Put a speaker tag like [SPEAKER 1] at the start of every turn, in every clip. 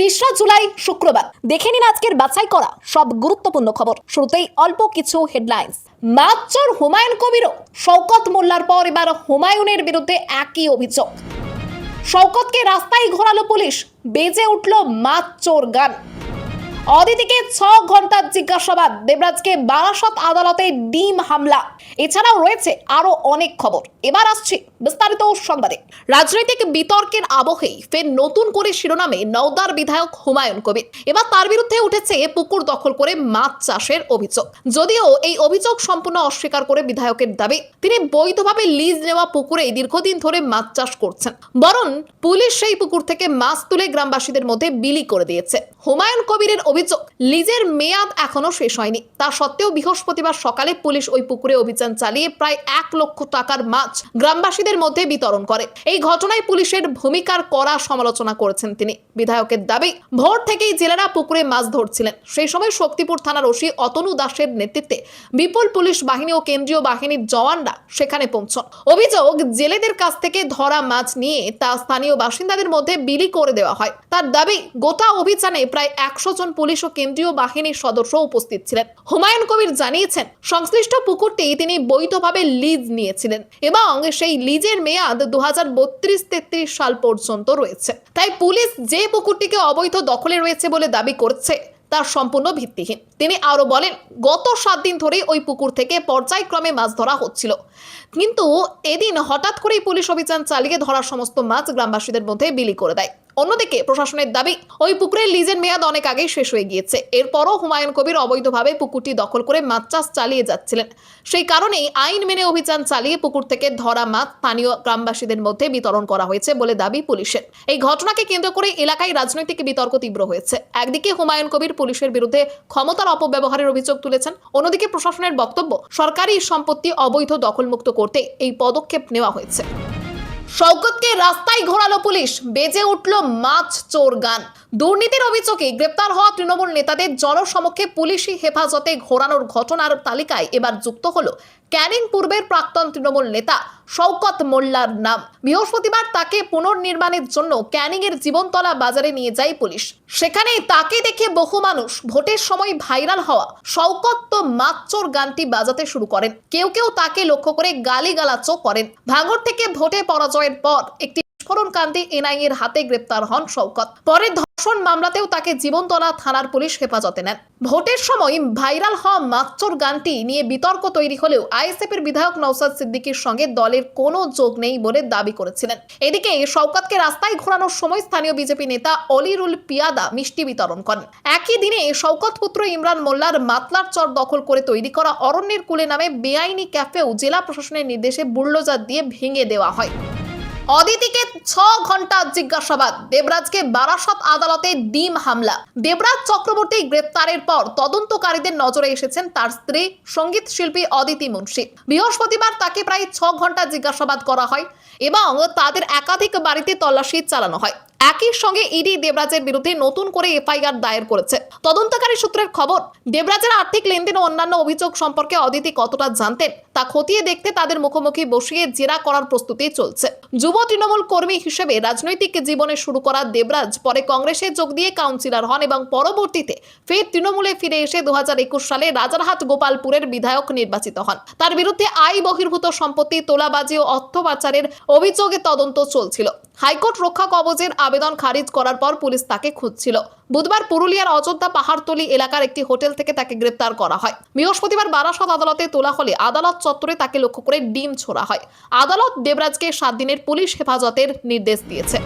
[SPEAKER 1] ৩রা জুলাই শুক্রবার দেখে নিন আজকের বাছাই করা সব গুরুত্বপূর্ণ খবর। শুরুতেই অল্প কিছু হেডলাইন্স। মাতচর হুমায়ুন কবিরও শওকত মোল্লার পর এবার হুমায়ুনের বিরুদ্ধে একই অভিযোগ। শওকতকে রাস্তায় ঘোরালো পুলিশ, বেজে উঠল মাতচর গান। অদিতিকে ৬ ঘন্টার জিজ্ঞাসাবাদ, দেবরাজকে বারাসত আদালতে ডিম হামলা। এছাড়াও রয়েছে আরো অনেক খবর। এবার আসছে বিস্তারিত সংবাদে। রাজনৈতিক বিতর্কের আবহেই ফের নতুন করে শিরোনামে নওদার বিধায়ক হুমায়ুন কবির। এবার তার বিরুদ্ধে উঠেছে পুকুর দখল করে মাছ চাষের অভিযোগ। যদিও এই অভিযোগ সম্পূর্ণ অস্বীকার করে বিধায়কের দাবি তিনি বৈধভাবে লিজ নেওয়া পুকুরে দীর্ঘদিন ধরে মাছ চাষ করছেন, বরং পুলিশ সেই পুকুর থেকে মাছ তুলে গ্রামবাসীদের মধ্যে বিলি করে দিয়েছে। হুমায়ুন কবিরের অভিযোগ, লিজের মেয়াদ এখনো শেষ হয়নি। তা সত্ত্বেও বৃহস্পতিবার সকালে পুলিশ ওই পুকুরে অভিযান চালিয়ে প্রায় ১ লক্ষ টাকার মাছ গ্রামবাসীদের মধ্যে বিতরণ করে। এই ঘটনায় পুলিশের ভূমিকার কড়া সমালোচনা করেছেন তিনি। বিধায়কের দাবি, ভোর থেকেই জেলেরা পুকুরে মাছ ধরছিলেন। সেই সময় শক্তিপুর থানার ওসি অতনু দাসের নেতৃত্বে বিপুল পুলিশ বাহিনী ও কেন্দ্রীয় বাহিনীর জওয়ানরা সেখানে পৌঁছন। অভিযোগ, জেলেদের কাছ থেকে ধরা মাছ নিয়ে তা স্থানীয় বাসিন্দাদের মধ্যে বিলি করে দেওয়া হয়। তার দাবি, গোটা অভিযানে প্রায় ১০০ জন পুলিশ ও কেন্দ্রীয় বাহিনীর সদস্য উপস্থিত ছিলেন। হুমায়ুন কবির জানিয়েছেন, সংশ্লিষ্ট পুকুরটি তিনি বৈধভাবে লিজ নিয়েছিলেন এবং সেই লিজের মেয়াদ ২০৩২-৩৩ সাল পর্যন্ত রয়েছে। তাই পুলিশ যে পুকুরটিকে অবৈধ দখলে রয়েছে বলে দাবি করছে তা সম্পূর্ণ ভিত্তিহীন। তিনি আরো বলেন, গত ৭ দিন ধরে ওই পুকুর থেকে পর্যায়ক্রমে মাছ ধরা হচ্ছিল, কিন্তু এদিন হঠাৎ করেই পুলিশ অভিযান চালিয়ে ধরা সমস্ত মাছ গ্রামবাসীদের মধ্যে বিলি করে দেয়। অন্যদিকে প্রশাসনের দাবি, ওই পুকুরের লিজের মেয়াদ অনেক আগেই শেষ হয়ে গিয়েছে। এরপরও হুমায়ুন কবির অবৈধভাবে পুকুরটি দখল করে মাছ চাষ চালিয়ে যাচ্ছিলেন। সেই কারণেই আইন মেনে অভিযান চালিয়ে পুকুর থেকে ধরা মাছ স্থানীয় গ্রামবাসীদের মধ্যে বিতরণ করা হয়েছে বলে দাবি পুলিশের। এই ঘটনাকে কেন্দ্র করে এলাকায় রাজনৈতিক বিতর্ক তীব্র হয়েছে। একদিকে হুমায়ুন কবির পুলিশের বিরুদ্ধে ক্ষমতার অপব্যবহারের অভিযোগ তুলেছেন, অন্যদিকে প্রশাসনের বক্তব্য, সরকারি সম্পত্তি অবৈধ দখলমুক্ত করতে এই পদক্ষেপ নেওয়া হয়েছে। শওকতকে রাস্তায় ঘোরালো পুলিশ, বেজে উঠল মাছ চোর গান। দুর্নীতির অভিযোগে গ্রেপ্তার হওয়া তৃণমূল নেতাদের জনসমক্ষে পুলিশি হেফাজতে ঘোরানোর ঘটনার তালিকায় এবার যুক্ত হলো ক্যানিং পূর্বের প্রাক্তন তৃণমূল নেতা শওকত মোল্লার নাম। বৃহস্পতিবার তাকে পুনর্নির্মাণের জন্য ক্যানিং এর জীবনতলা বাজারে নিয়ে যায় পুলিশ। সেখানে তাকে দেখে বহু মানুষ ভোটের সময় ভাইরাল হওয়া শওকত তো মাতচর গানটি বাজাতে শুরু করেন। কেউ কেউ তাকে লক্ষ্য করে গালিগালাজও করেন। ভাঙড় থেকে ভোটে পরাজয়ের পর একটি বিস্ফোরণকাণ্ডে এনআইএ এর হাতে গ্রেপ্তার হন শওকত। পরে ধর্ষণ মামলাতেও তাকে জীবনতলা থানার পুলিশ হেফাজতে নেন। ভোটের সময় ভাইরাল হওয়া মাতচর গানটি নিয়ে বিতর্ক তৈরি হলেও আইএসএফ এর বিধায়ক নওশাদ সিদ্দিকীর সঙ্গে দলের কোনো যোগ নেই বলে দাবি করেছিলেন। এদিকে শওকতকে রাস্তায় ঘোরানোর সময় স্থানীয় বিজেপি নেতা অলিরুল পিয়াদা মিষ্টি বিতরণ করেন। একই দিনে শওকত পুত্র ইমরান মোল্লার মাতলার চর দখল করে তৈরি করা অরণ্যের কুলে নামে বেআইনি ক্যাফেও জেলা প্রশাসনের নির্দেশে বুলডোজার দিয়ে ভেঙে দেওয়া হয়। অদিতিকে ৬ ঘন্টা জিজ্ঞাসাবাদ, দেবরাজকে বারাসত আদালতে ডিম হামলা। দেবরাজ চক্রবর্তী গ্রেপ্তারের পর তদন্তকারীদের নজরে এসেছেন তার স্ত্রী সঙ্গীত শিল্পী অদিতি মুন্সি। বৃহস্পতিবার তাকে প্রায় ৬ ঘন্টা জিজ্ঞাসাবাদ করা হয় এবং তাদের একাধিক বাড়িতে তল্লাশি চালানো হয়। একই সঙ্গে ইডি দেবরাজের বিরুদ্ধে নতুন করে এফআইআর দায়ের করেছে। তদন্তকারী সূত্রের খবর, দেবরাজের আর্থিক লেনদেন ও অন্যান্য অভিযোগ সম্পর্কে অদিতি কতটা জানতেন তা খতিয়ে দেখতে তাদের মুখোমুখি বসিয়ে জেরা করার প্রস্তুতি চলছে। যুব তৃণমূল কর্মী হিসেবে রাজনৈতিক জীবনে শুরু করা দেবরাজ পরে কংগ্রেসে যোগ দিয়ে কাউন্সিলর হন এবং পরবর্তীতে ফের তৃণমূলে ফিরে এসে ২০২১ সালে রাজারহাট গোপালপুরের বিধায়ক নির্বাচিত হন। তার বিরুদ্ধে আয় বহির্ভূত সম্পত্তি তোলাবাজি ও অর্থ পাচারের অভিযোগে তদন্ত চলছিল। হাইকোর্ট রক্ষা কবচের আবেদন খারিজ করার পর পুলিশ তাকে খুঁজছিল। বুধবার পুরুলিয়ার অযোধ্যা পাহাড়তলি এলাকার একটি হোটেল থেকে তাকে গ্রেপ্তার করা হয়। বৃহস্পতিবার বারাসত আদালতে তোলা হলে আদালত চত্বরে তাকে লক্ষ্য করে ডিম ছোড়া হয়। আদালত দেবরাজকে ৭ দিনের পুলিশ হেফাজতের নির্দেশ দিয়েছে।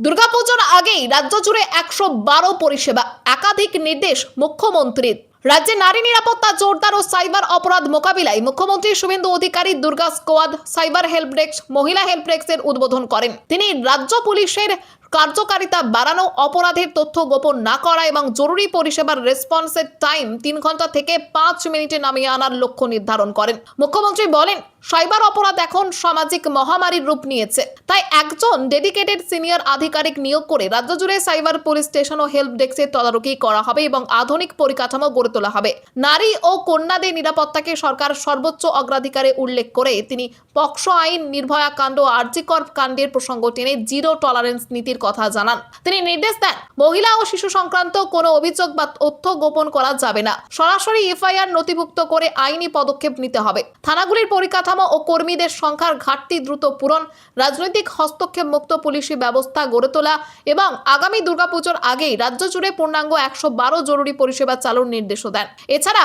[SPEAKER 1] দুর্গাপুজোর আগেই রাজ্য জুড়ে ১১২ পরিষেবা, একাধিক নির্দেশ মুখ্যমন্ত্রীর। রাজ্যে নারী নিরাপত্তা জোরদার ও সাইবার অপরাধ মোকাবিলায় মুখ্যমন্ত্রী Suvendu Adhikari Durga squad, cyber help desk, মহিলা হেল্প ডেস্কের উদ্বোধন করেন। তিনি রাজ্য পুলিশের কার্যকারিতা বাড়ানো, অপরাধের তথ্য গোপন না করা এবং জরুরি পরিষেবার রেসপন্সের টাইম ৩ ঘন্টা থেকে ৫ মিনিটে নামিয়ে আনার লক্ষ্য নির্ধারণ করেন। মুখ্যমন্ত্রী বলেন, সাইবার অপরাধ এখন সামাজিক মহামারীর রূপ নিয়েছে, তাই একজন ডেডিকেটেড সিনিয়র আধিকারিক নিয়োগ করে রাজ্য জুড়ে সাইবার পুলিশ স্টেশন ও হেল্প ডেস্কের তদারকি করা হবে এবং আধুনিক পরিকাঠামো গড়ে তোলা হবে। নারী ও কন্যাদের নিরাপত্তাকে সরকার সর্বোচ্চ অগ্রাধিকারে উল্লেখ করে তিনি পক্সো আইন, নির্ভয়া কাণ্ড ও আরজিকর কাণ্ডের প্রসঙ্গ টেনে জিরো টলারেন্স নীতির কথা জানান। তিনি নির্দেশ দেন, মহিলা ও শিশু সংক্রান্ত কোনো অভিযোগ বা তথ্য গোপন করা যাবে না। সরাসরি এফআইআর নথিভুক্ত করে আইনি পদক্ষেপ নিতে হবে। থানাগুলির পরিকাঠামো ও কর্মীদের সংখ্যার ঘাটতি দ্রুত পূরণ, রাজনৈতিক হস্তক্ষেপ মুক্ত পুলিশি ব্যবস্থা গড়ে তোলা এবং আগামী দুর্গাপুজোর আগেই রাজ্য জুড়ে পূর্ণাঙ্গ 112 জরুরি পরিষেবা চালুর নির্দেশও দেন। এছাড়া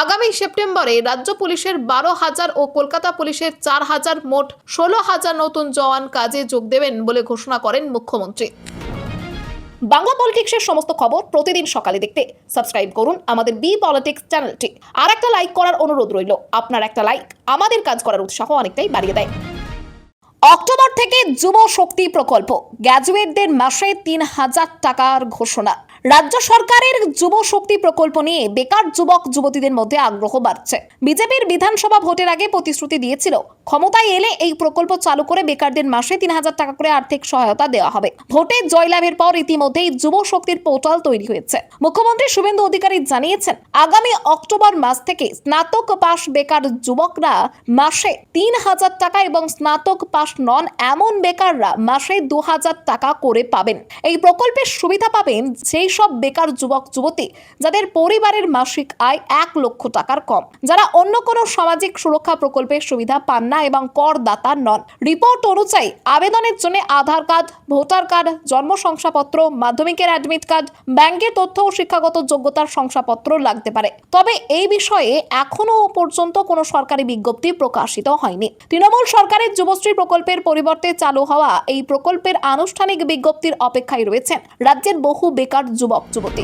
[SPEAKER 1] আগামী সেপ্টেম্বরে রাজ্য পুলিশের 12,000 ও কলকাতা পুলিশের 4,000 মোট 16,000 নতুন জওয়ান কাজে যোগ দেবেন বলে ঘোষণা করেন মুখ্যমন্ত্রী। বাংলা পলিটিক্সের সমস্ত খবর প্রতিদিন সকালে দেখতে সাবস্ক্রাইব করুন আমাদের বি পলিটিক্স চ্যানেলটি। আর একটা লাইক করার অনুরোধ রইল, আপনার একটা লাইক আমাদের কাজ করার উৎসাহ অনেকটাই বাড়িয়ে দেয়। অক্টোবর থেকে যুব শক্তি প্রকল্প, গ্র্যাজুয়েটদের মাসে 3,000 টাকার ঘোষণা। রাজ্য সরকারের যুব শক্তি প্রকল্প নিয়ে বেকার যুবক যুবতীদের মধ্যে আগ্রহ বাড়ছে। বিজেপির বিধানসভা ভোটের আগে প্রতিশ্রুতি দিয়েছিল, ক্ষমতায় এলে এই প্রকল্প চালু করে বেকারদের মাসে 3,000 টাকা করে আর্থিক সহায়তা দেওয়া হবে। ভোটে জয়লাভের পর ইতিমধ্যেই যুব শক্তির পোর্টাল তৈরি হয়েছে। মুখ্যমন্ত্রী শুভেন্দু অধিকারী জানিয়েছেন, আগামী অক্টোবর মাস থেকে স্নাতক পাশ বেকার যুবকরা মাসে 3,000 টাকা এবং স্নাতক পাশ নন এমন বেকাররা মাসে 2,000 টাকা করে পাবেন। এই প্রকল্পের সুবিধা পাবেন সেই সব বেকার যুবক যুবতী যাদের পরিবারের মাসিক আয় 1 লক্ষ টাকার কম, যারা অন্য কোনো সামাজিক সুরক্ষা প্রকল্পের সুবিধা পান না এবং করদাতা নন। রিপোর্ট অনুযায়ী আবেদনের জন্য আধার কার্ড, ভোটার কার্ড, জন্ম শংসাপত্র, মাধ্যমিকের অ্যাডমিট কার্ড, ব্যাংকের তথ্য ও শিক্ষাগত যোগ্যতার শংসাপত্র লাগতে পারে। তবে এই বিষয়ে এখনো পর্যন্ত কোনো সরকারি বিজ্ঞপ্তি প্রকাশিত হয়নি। তৃণমূল সরকারের যুবশ্রী প্রকল্পের পরিবর্তে চালু হওয়া এই প্রকল্পের আনুষ্ঠানিক বিজ্ঞপ্তির অপেক্ষায় রয়েছেন রাজ্যের বহু বেকার যুবক যুবতী।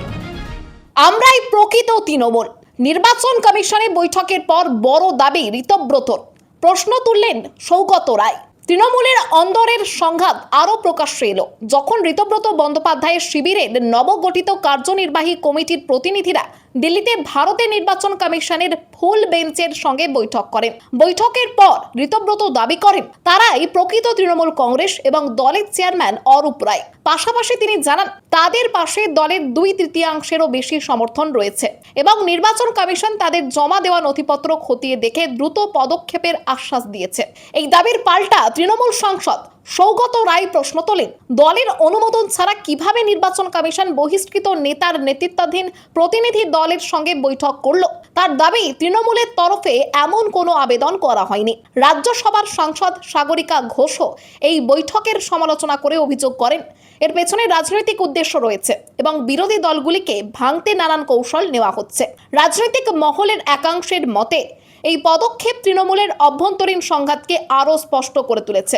[SPEAKER 1] আমরাই প্রকৃত তৃণমূল। নির্বাচন কমিশনের বৈঠকের পর বড় দাবি ঋতব্রতর। প্রশ্ন তুললেন সৌগত রায়। তৃণমূলের অন্দরের সংঘাত আরও প্রকাশ্যে এলো যখন ঋতব্রত বন্দ্যোপাধ্যায়ের শিবিরের নবগঠিত কার্যনির্বাহী কমিটির প্রতিনিধিরা দিল্লিতে ভারতের নির্বাচন কমিশনের ফুল বেঞ্চের সঙ্গে বৈঠক করেন। বৈঠকের পর ঋতব্রত দাবি করেন তারাই প্রকৃত তৃণমূল কংগ্রেস এবং দলের চেয়ারম্যান অরূপ রায়। পাশাপাশি তিনি জানান, তাদের পাশে দলের 2/3 বেশি সমর্থন রয়েছে এবং নির্বাচন কমিশন তাদের জমা দেওয়া নথিপত্র খতিয়ে দেখে দ্রুত পদক্ষেপের আশ্বাস দিয়েছে। এই দাবির পাল্টা তৃণমূল সাংসদ সৌগত রায় প্রশ্ন তোলেন, দলের অনুমোদন ছাড়া কিভাবে নির্বাচন কমিশন বহিষ্কৃত নেতার নেতৃত্বাধীন প্রতিনিধি দলের সঙ্গে বৈঠক করলো। তার দাবি, তৃণমূলের তরফে এমন কোনো আবেদন করা হয়নি। রাজ্যসভার সাংসদ সাগরিকা ঘোষও এই বৈঠকের সমালোচনা করে অভিযোগ করেন, এর পেছনে রাজনৈতিক উদ্দেশ্য রয়েছে এবং বিরোধী দলগুলিকে ভাঙতে নানান কৌশল নেওয়া হচ্ছে। রাজনৈতিক মহলের একাংশের মতে এই পদক্ষেপ তৃণমূলের অভ্যন্তরীণ সংঘাতকে আরও স্পষ্ট করে তুলেছে।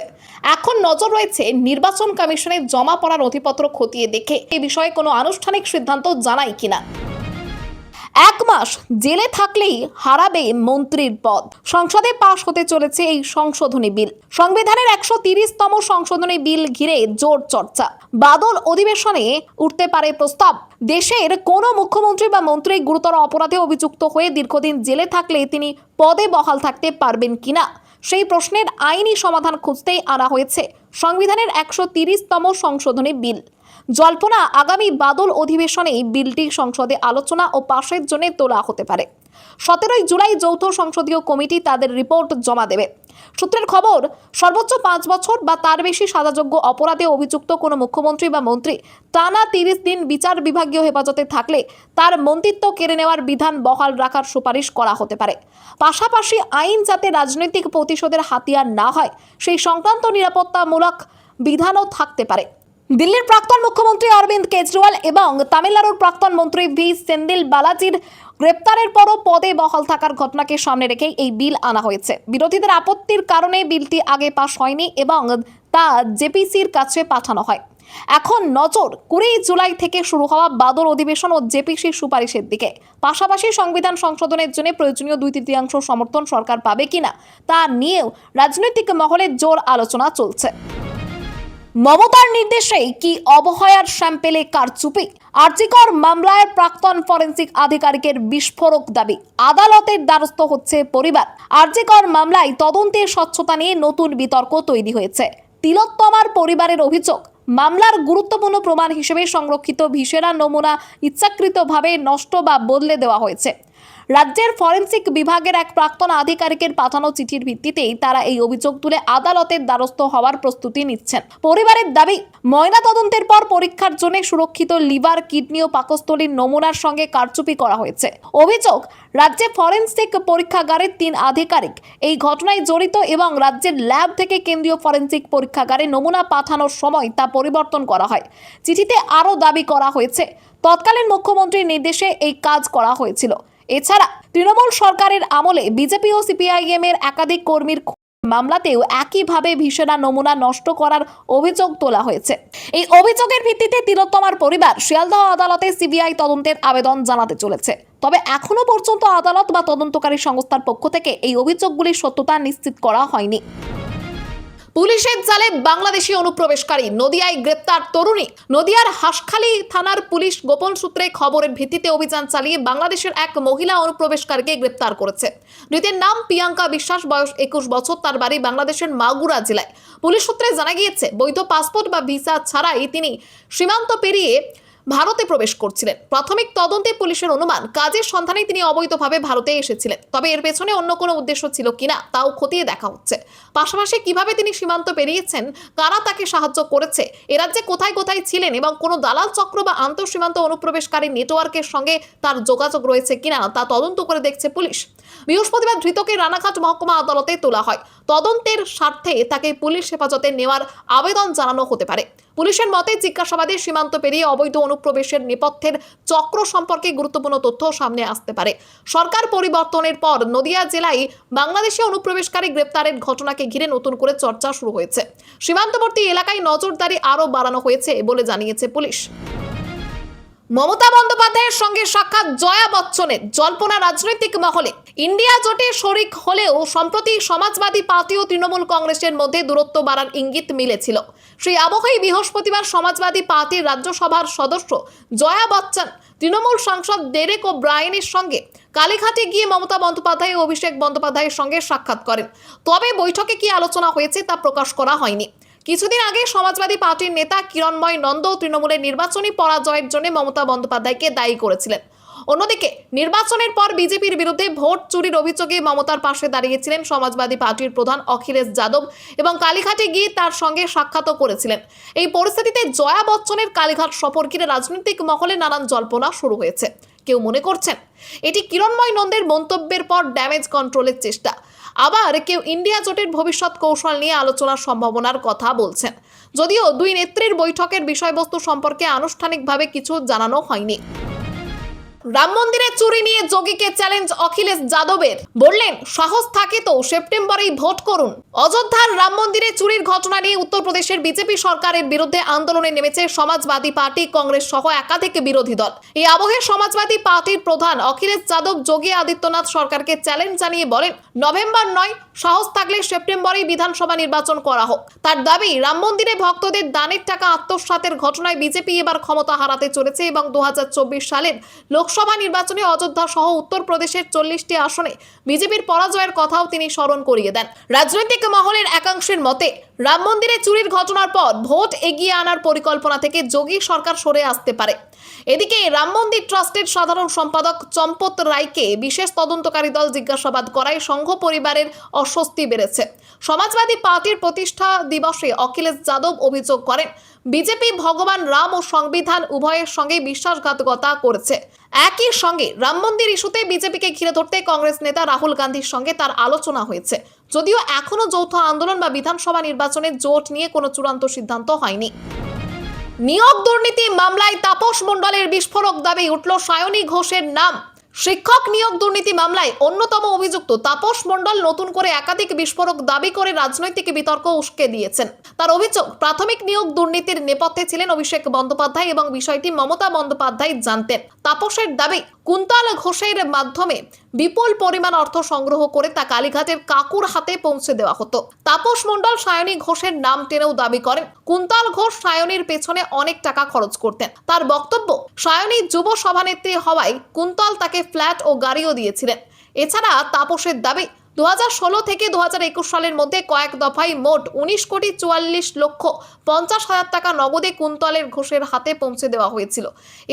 [SPEAKER 1] এখন নজর রয়েছে নির্বাচন কমিশনের জমা পড়া নথিপত্র খতিয়ে দেখে এই বিষয়ে কোনো আনুষ্ঠানিক সিদ্ধান্ত জানায় কিনা। 1 মাস জেলে থাকলেই হারাবে মন্ত্রীর পদ। সংসদে পাশ হতে চলেছে এই সংশোধনী বিল। সংবিধানের 130তম সংশোধনী বিল ঘিরে জোর চর্চা। বাদল অধিবেশনে উঠতে পারে প্রস্তাব, দেশের কোনো মুখ্যমন্ত্রী বা মন্ত্রী গুরুতর অপরাধে অভিযুক্ত হয়ে দীর্ঘদিন জেলে থাকলে তিনি পদে বহাল থাকতে পারবেন কিনা সেই প্রশ্নের আইনি সমাধান খুঁজতেই আনা হয়েছে সংবিধানের 130তম সংশোধনী বিল। জল্পনা, আগামী বাদল অধিবেশনে বিলটি সংসদে আলোচনা ও পাশের জন্য তোলা হতে পারে। 17 জুলাই যৌথ সংসদীয় কমিটি তাদের রিপোর্ট জমা দেবে। সূত্রের খবর, সর্বোচ্চ 5 বছর বা তার বেশি সাজাযোগ্য অপরাধে অভিযুক্ত কোনো মুখ্যমন্ত্রী বা মন্ত্রী টানা 30 দিন বিচার বিভাগীয় হেফাজতে থাকলে তার মন্ত্রিত্ব কেড়ে নেওয়ার বিধান বহাল রাখার সুপারিশ করা হতে পারে। পাশাপাশি আইন যাতে রাজনৈতিক প্রতিশোধের হাতিয়ার না হয় সেই সংক্রান্ত নিরাপত্তামূলক বিধানও থাকতে পারে। দিল্লির প্রাক্তন মুখ্যমন্ত্রী অরবিন্দ কেজরিওয়াল এবং তামিলনাড়ুর প্রাক্তন মন্ত্রী ভি সেন্দিল বালাজির গ্রেপ্তারের পরও পদে বহাল থাকার ঘটনাকে সামনে রেখেই এই বিল আনা হয়েছে। বিরোধীদের আপত্তির কারণে বিলটি আগে পাশ হয়নি এবং তা জেপিসির কাছে পাঠানো হয়। এখন নজর 20 জুলাই থেকে শুরু হওয়া বাদল অধিবেশন ও জেপিসির সুপারিশের দিকে। পাশাপাশি সংবিধান সংশোধনের জন্য প্রয়োজনীয় 2/3 সমর্থন সরকার পাবে কিনা তা নিয়েও রাজনৈতিক মহলে জোর আলোচনা চলছে। মমতার নির্দেশে কি অবহেলার স্যাম্পেলে কারচুপি? আরজিকর মামলায় প্রাক্তন ফরেনসিক আধিকারিকের বিস্ফোরক দাবি, আদালতের দ্বারস্থ হচ্ছে পরিবার। আরজিকর মামলায় তদন্তের স্বচ্ছতা নিয়ে নতুন বিতর্ক তৈরি হয়েছে। তিলোত্তমার পরিবারের অভিযোগ, মামলার গুরুত্বপূর্ণ প্রমাণ হিসেবে সংরক্ষিত ভিসেরা নমুনা ইচ্ছাকৃতভাবে নষ্ট বা বদলে দেওয়া হয়েছে। রাজ্যের ফরেনসিক বিভাগের এক প্রাক্তন আধিকারিকের পাঠানো চিঠির ভিত্তিতেই তারা এই অভিযোগ তুলে আদালতের দ্বারস্থ হওয়ার প্রস্তুতি নিচ্ছেন। পরিবারের দাবি, ময়নাতদন্তের পর পরীক্ষার জন্য সুরক্ষিত লিভার, কিডনি ও পাকস্থলীর নমুনার সঙ্গে কারচুপি করা হয়েছে। অভিযোগ, রাজ্যে ফরেনসিক পরীক্ষাগারের 3 আধিকারিক এই ঘটনায় জড়িত এবং রাজ্যের ল্যাব থেকে কেন্দ্রীয় ফরেনসিক পরীক্ষাগারে নমুনা পাঠানোর সময় তা পরিবর্তন করা হয়। চিঠিতে আরও দাবি করা হয়েছে, তৎকালীন মুখ্যমন্ত্রীর নির্দেশে এই কাজ করা হয়েছিল। এছাড়া তৃণমূল সরকারের আমলে বিজেপি ও সিপিআইএম এর একাধিক কর্মীর মামলাতেও একইভাবে ভিসেরা নমুনা নষ্ট করার অভিযোগ তোলা হয়েছে। এই অভিযোগের ভিত্তিতে তিলোত্তমার পরিবার শিয়ালদহ আদালতে সিবিআই তদন্তের আবেদন জানাতে চলেছে। তবে এখনো পর্যন্ত আদালত বা তদন্তকারী সংস্থার পক্ষ থেকে এই অভিযোগগুলির সত্যতা নিশ্চিত করা হয়নি। পুলিশের জালে বাংলাদেশি অনুপ্রবেশকারী, নদিয়ায় গ্রেপ্তার তরুণী। নদিয়ার হাসখালী থানার পুলিশ গোপন সূত্রে খবরের ভিত্তিতে অভিযান চালিয়ে বাংলাদেশের এক মহিলা অনুপ্রবেশকারীকে গ্রেপ্তার করেছে। ধৃতের নাম প্রিয়াঙ্কা বিশ্বাস, বয়স 21 বছর, তার বাড়ি বাংলাদেশের মাগুরা জেলায়। পুলিশ সূত্রে জানা গিয়েছে, বৈধ পাসপোর্ট বা ভিসা ছাড়াই তিনি সীমান্ত পেরিয়ে ভারতে প্রবেশ করছিলেন। প্রাথমিক তদন্তে পুলিশের অনুমান, কাজের সন্ধানে তিনি অবৈধভাবে ভারতে এসেছিলেন। তবে এর পেছনে অন্য কোনো উদ্দেশ্য ছিল কিনা তাও খতিয়ে দেখা হচ্ছে। পাশাপাশি কিভাবে তিনি সীমান্ত পেরিয়েছেন, কারা তাকে সাহায্য করেছে, এ রাজ্যে কোথায় কোথায় ছিলেন এবং কোনো দালাল চক্র বা আন্তঃসীমান্ত অনুপ্রবেশকারী নেটওয়ার্কের সঙ্গে তার যোগাযোগ রয়েছে কিনা তা তদন্ত করে দেখছে পুলিশ। বৃহস্পতিবার ধৃতকে রানাঘাট মহকুমা আদালতে তোলা হয়। তদন্তের স্বার্থে তাকে পুলিশ হেফাজতে নেওয়ার আবেদন জানানো হতে পারে। পুলিশের মতে, জিজ্ঞাসাবাদে সীমান্ত পেরিয়ে অবৈধ অনুপ্রবেশের নেপথ্যের চক্র সম্পর্কে গুরুত্বপূর্ণ তথ্য সামনে আসতে পারে। সরকার পরিবর্তনের পর নদিয়া জেলায় বাংলাদেশি অনুপ্রবেশকারী গ্রেপ্তারের ঘটনাকে ঘিরে নতুন করে চর্চা শুরু হয়েছে। সীমান্তবর্তী এলাকায় নজরদারি আরও বাড়ানো হয়েছে বলে জানিয়েছে পুলিশ। মমতা বন্দ্যোপাধ্যায়ের সঙ্গে সাক্ষাৎ জয়া বচ্চনের, জল্পনা রাজনৈতিক মহলে। ইন্ডিয়া জোটে শরিক হলেও সম্প্রতি সমাজবাদী পার্টি ও তৃণমূল কংগ্রেসের মধ্যে দূরত্ব বাড়ার ইঙ্গিত মিলেছিল। সেই আবহেই বৃহস্পতিবার সমাজবাদী পার্টির রাজ্যসভার সদস্য জয়া বচ্চন তৃণমূল সাংসদ ডেরেক ও ব্রায়েনের সঙ্গে কালীঘাটে গিয়ে মমতা বন্দ্যোপাধ্যায় ও অভিষেক বন্দ্যোপাধ্যায়ের সঙ্গে সাক্ষাৎ করেন। তবে বৈঠকে কি আলোচনা হয়েছে তা প্রকাশ করা হয়নি। কিছুদিন আগে সমাজবাদী পার্টির নেতা কিরণময় নন্দ তৃণমূলের নির্বাচনী পরাজয়ের জন্য মমতা বন্দ্যোপাধ্যায়কে দায়ী করেছিলেন। অন্যদিকে নির্বাচনের পর বিজেপির বিরুদ্ধে ভোট চুরির অভিযোগে মমতার পাশে দাঁড়িয়েছিলেন সমাজবাদী পার্টির প্রধান অখিলেশ যাদব এবং কালীঘাটে গিয়ে তার সঙ্গে সাক্ষাৎও করেছিলেন। এই পরিস্থিতিতে জয়া বচ্চনের কালীঘাট সফর ঘিরে রাজনৈতিক মহলে নানান জল্পনা শুরু হয়েছে। কেউ মনে করছেন এটি কিরণময় নন্দের মন্তব্যের পর ড্যামেজ কন্ট্রোলের চেষ্টা, আবার কেউ ইন্ডিয়া জোটের ভবিষ্যৎ কৌশল নিয়ে আলোচনার সম্ভাবনার কথা বলছেন। যদিও দুই নেত্রীর বৈঠকের বিষয়বস্তু সম্পর্কে আনুষ্ঠানিকভাবে কিছু জানানো হয়নি। রাম মন্দিরের চুরি নিয়ে যোগীকে চ্যালেঞ্জ অখিলেশ যাদবের, বললেন সাহস থাকে তো সেপ্টেম্বরেই ভোট করুন। অযোধ্যার রাম মন্দিরে চুরির ঘটনা নিয়ে উত্তরপ্রদেশের বিজেপি সরকারের বিরুদ্ধে আন্দোলনে নেমেছে সমাজবাদী পার্টি, কংগ্রেস সহ একাধিক বিরোধী দল। এই আবহে সমাজবাদী পার্টির প্রধান অখিলেশ যাদব যোগী আদিত্যনাথ সরকারকে চ্যালেঞ্জ জানিয়ে বলেন, নভেম্বর নয়, সাহস থাকলে সেপ্টেম্বরেই বিধানসভা নির্বাচন করা হোক। তার দাবি, রাম মন্দিরে ভক্তদের দানের টাকা আত্মসাতের ঘটনায় বিজেপি এবার ক্ষমতা হারাতে চলেছে এবং 2024 সালের লোকসভা নির্বাচনে অযোধ্যা সহ উত্তরপ্রদেশের 40টি আসনে বিজেপির পরাজয়ের কথাও তিনি স্মরণ করিয়ে দেন। রাজনৈতিক মহলের একাংশের মতে, রাম মন্দিরে চুরির ঘটনার পর ভোট এগিয়ে আনার পরিকল্পনা থেকে যোগী সরকার সরে আসতে পারে। এদিকে রাম মন্দির ট্রাস্টের সাধারণ সম্পাদক চম্পত রায়কে বিশেষ তদন্তকারী দল জিজ্ঞাসাবাদ করায় সংঘ পরিবারের অস্বস্তি বেড়েছে। সমাজবাদী পার্টির প্রতিষ্ঠা দিবসে অখিলেশ যাদব অভিযোগ করেন, বিজেপি ভগবান রাম ও সংবিধান উভয়ের সঙ্গে বিশ্বাসঘাতকতা করেছে। একই সঙ্গে রাম মন্দির ইস্যুতে বিজেপিকে ঘিরে ধরতে কংগ্রেস নেতা রাহুল গান্ধীর সঙ্গে তার আলোচনা হয়েছে। যদিও এখনো যৌথ আন্দোলন বা বিধানসভা নির্বাচনের জোট নিয়ে কোনো চূড়ান্ত সিদ্ধান্ত হয়নি। নিয়োগ দুর্নীতি মামলায় তাপস মণ্ডলের বিস্ফোরক দাবি উঠল সায়নী ঘোষের নাম। শিক্ষক নিয়োগ দুর্নীতি মামলায় অন্যতম অভিযুক্ত তাপস মণ্ডল নতুন করে একাধিক বিস্ফোরক দাবি করে রাজনৈতিক বিতর্ক উস্কে দিয়েছেন। তার অভিযোগ, প্রাথমিক নিয়োগ দুর্নীতির নেপথ্যে ছিলেন অভিষেক বন্দ্যোপাধ্যায় এবং বিষয়টি মমতা বন্দ্যোপাধ্যায় জানতেন। তাপসের দাবি, কুন্তল ঘোষের মাধ্যমে বিপুল পরিমাণ অর্থ সংগ্রহ করে তা কালীঘাটের কাকুর হাতে পৌঁছে দেওয়া হতো। তাপস মণ্ডল সায়নী ঘোষের নাম টেনেও দাবি করেন, কুন্তল ঘোষ সায়নীর পেছনে অনেক টাকা খরচ করতেন। তার বক্তব্য, সায়নী যুব সভানেত্রী হওয়ায় কুন্তল তাকে ফ্ল্যাট ও গাড়িও দিয়েছিলেন। এছাড়া তাপসের দাবি, 2016 থেকে 2021 সালের মধ্যে কয়েক দফায় মোট 19,44,50,000 টাকা নগদে কুন্তলের ঘোষের হাতে পৌঁছে দেওয়া হয়েছিল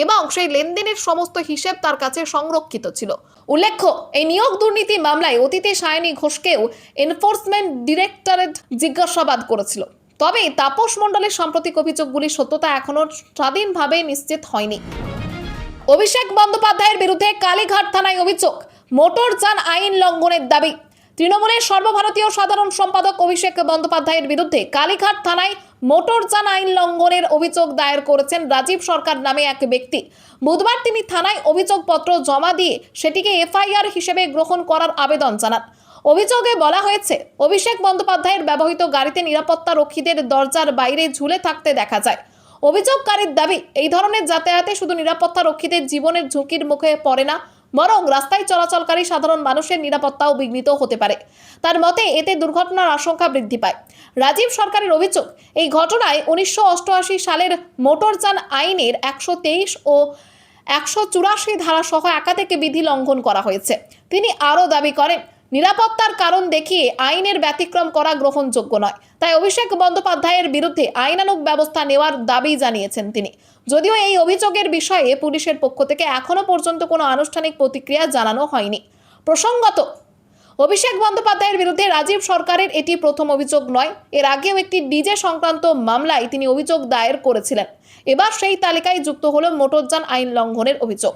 [SPEAKER 1] এবং সেই লেনদেনের সমস্ত হিসেব তার কাছে সংরক্ষিত ছিল। উল্লেখ্য, এই নিয়োগ দুর্নীতি মামলায় অতীতে সায়নী ঘোষকেও এনফোর্সমেন্ট ডিরেক্টরেট জিজ্ঞাসাবাদ করেছিল। তবে তাপস মণ্ডলের সাম্প্রতিক অভিযোগগুলির সত্যতা এখনো স্বাধীনভাবে নিশ্চিত হয়নি। অভিষেক বন্দ্যোপাধ্যায়ের বিরুদ্ধে কালীঘাট থানায় অভিযোগ, মোটরযান আইন লঙ্ঘনের দাবি। তৃণমূলের সর্বভারতীয় সাধারণ সম্পাদক অভিষেক বন্দ্যোপাধ্যায়ের বিরুদ্ধে কালীঘাট থানায় মোটরযান আইন লঙ্ঘনের অভিযোগ দায়ের করেছেন রাজীব সরকার নামে এক ব্যক্তি। বুধবার তিনি থানায় অভিযোগপত্র জমা দিয়ে সেটিকে এফআইআর হিসেবে গ্রহণ করার আবেদন জানান। অভিযোগে বলা হয়েছে, অভিষেক বন্দ্যোপাধ্যায়ের ব্যবহৃত গাড়িতে নিরাপত্তা রক্ষীদের দরজার বাইরে ঝুলে থাকতে দেখা যায়। অভিযোগকারীর দাবি, এই ধরনের যাতায়াতে শুধু নিরাপত্তা রক্ষীদের জীবনের ঝুঁকির মুখে পড়ে না, বরং রাস্তায় চলাচলকারী সাধারণ মানুষের নিরাপত্তাও বিঘ্নিত হতে পারে। তার মতে এতে দুর্ঘটনার আশঙ্কা বৃদ্ধি পায়। রাজীব সরকারের অভিযোগ, এই ঘটনায় 1988 সালের মোটরযান আইনের 123 ও 184 ধারা সহ একাধিক বিধি লঙ্ঘন করা হয়েছে। তিনি আরও দাবি করেন, নিরাপত্তার কারণ দেখিয়ে আইনের ব্যতিক্রম করা গ্রহণযোগ্য নয়। তাই অভিষেক বন্দ্যোপাধ্যায়ের বিরুদ্ধে আইনানুগ ব্যবস্থা নেওয়ার দাবি জানিয়েছেন তিনি। যদিও এই অভিযোগের বিষয়ে পুলিশের পক্ষ থেকে এখনো পর্যন্ত কোনো আনুষ্ঠানিক প্রতিক্রিয়া জানানো হয়নি। প্রসঙ্গত, অভিষেক বন্দ্যোপাধ্যায়ের বিরুদ্ধে রাজীব সরকারের এটি প্রথম অভিযোগ নয়। এর আগেও একটি ডিজে সংক্রান্ত মামলায় তিনি অভিযোগ দায়ের করেছিলেন। এবার সেই তালিকায় যুক্ত হলো মোটরযান আইন লঙ্ঘনের অভিযোগ।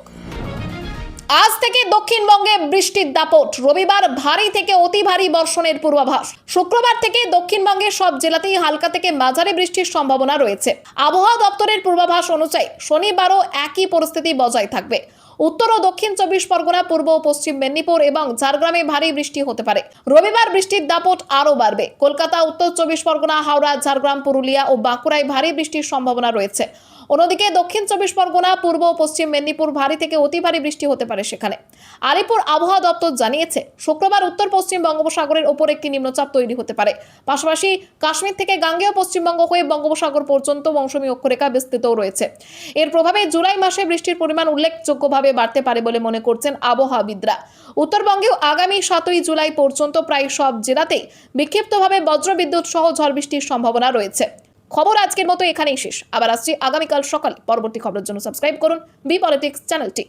[SPEAKER 1] আজ থেকে দক্ষিণবঙ্গে বৃষ্টির দাপট, রবিবার ভারী থেকে অতি ভারী বর্ষণের পূর্বাভাস। শুক্রবার থেকে দক্ষিণবঙ্গের সব জেলাতেই হালকা থেকে মাঝারি বৃষ্টির সম্ভাবনা রয়েছে। আবহাওয়া দপ্তরের পূর্বাভাস অনুযায়ী শনিবারও একই পরিস্থিতি বজায় থাকবে। উত্তর ও দক্ষিণ 24 পরগনা, পূর্ব ও পশ্চিম মেদিনীপুর এবং ঝাড়গ্রামে ভারী বৃষ্টি হতে পারে। রবিবার বৃষ্টির দাপট আরও বাড়বে। কলকাতা, উত্তর 24 পরগনা, হাওড়া, ঝাড়গ্রাম, পুরুলিয়া ও বাঁকুড়ায় ভারী বৃষ্টির সম্ভাবনা রয়েছে। অন্যদিকে দক্ষিণ 24 পরগনা, পূর্ব ও পশ্চিম মেদিনীপুর ভারী থেকে অতি ভারী বৃষ্টি হতে পারে সেখানে। আলিপুর আবহাওয়া দপ্তর জানিয়েছে, শুক্রবার উত্তর পশ্চিম বঙ্গোপসাগরের ওপর একটি নিম্নচাপ তৈরি হতে পারে। পাশাপাশি কাশ্মীর থেকে গাঙ্গেয় পশ্চিমবঙ্গ হয়ে বঙ্গোপসাগর পর্যন্ত মৌসুমী অক্ষরেখা বিস্তৃতও রয়েছে। এর প্রভাবে জুলাই মাসে বৃষ্টির পরিমাণ উল্লেখযোগ্যভাবে বাড়তে পারে বলে মনে করছেন আবহাওয়াবিদরা। উত্তরবঙ্গেও আগামী 7 জুলাই পর্যন্ত প্রায় সব জেলাতেই বিক্ষিপ্তভাবে বজ্রবিদ্যুৎ সহ ঝড় বৃষ্টির সম্ভাবনা রয়েছে। খবর আজকের মতো এখানেই শেষ। আবার আসছি আগামীকাল সকালে। পরবর্তী খবরের জন্য সাবস্ক্রাইব করুন বি পলিটিক্স চ্যানেলটি।